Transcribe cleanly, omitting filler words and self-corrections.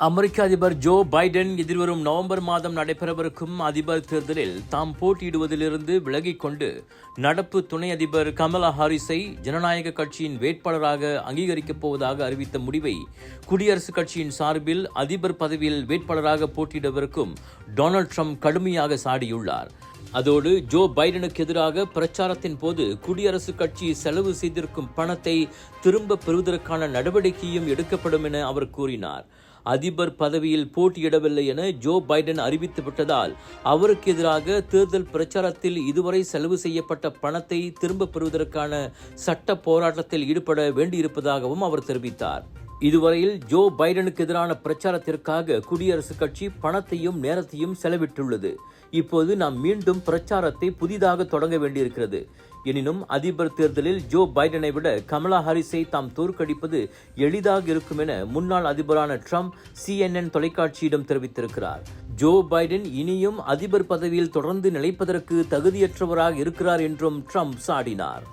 அமெரிக்க அதிபர் Joe Biden எதிர்வரும் November மாதம் நடைபெறவிருக்கும் அதிபர் தேர்தலில் தாம் போட்டியிடுவதிலிருந்து விலகிக் கொண்டு நடப்பு துணை அதிபர் கமலா ஹாரிஸை ஜனநாயக கட்சியின் வேட்பாளராக அங்கீகரிக்கப் போவதாக அறிவித்த முடிவை குடியரசுக் கட்சியின் சார்பில் அதிபர் பதவியில் வேட்பாளராக போட்டியிடவிருக்கும் டொனால்ட் ட்ரம்ப் கடுமையாக சாடியுள்ளார். அதோடு ஜோ பைடனுக்கு எதிராக பிரச்சாரத்தின் போது குடியரசுக் கட்சி செலவு செய்திருக்கும் பணத்தை திரும்ப பெறுவதற்கான நடவடிக்கையும் எடுக்கப்படும் என அவர் கூறினார். அதிபர் பதவியில் போட்டியிடவில்லை என ஜோ பைடன் அறிவித்துவிட்டதால் அவருக்கு எதிராக தேர்தல் பிரச்சாரத்தில் இதுவரை செலவு செய்யப்பட்ட பணத்தை திரும்ப பெறுவதற்கான சட்ட போராட்டத்தில் ஈடுபட வேண்டியிருப்பதாகவும் அவர் தெரிவித்தார். இதுவரையில் ஜோ பைடனுக்கு எதிரான பிரச்சாரத்திற்காக குடியரசுக் கட்சி பணத்தையும் நேரத்தையும் செலவிட்டுள்ளது. இப்போது நாம் மீண்டும் பிரச்சாரத்தை புதிதாக தொடங்க வேண்டியிருக்கிறது. எனினும் அதிபர் தேர்தலில் ஜோ பைடனை விட கமலா ஹாரிஸை தாம் தோற்கடிப்பது எளிதாக இருக்கும் என முன்னாள் அதிபரான ட்ரம்ப் CNN தொலைக்காட்சியிடம் தெரிவித்திருக்கிறார். ஜோ பைடன் இனியும் அதிபர் பதவியில் தொடர்ந்து நிலைப்பதற்கு தகுதியற்றவராக இருக்கிறார் என்றும் ட்ரம்ப் சாடினார்.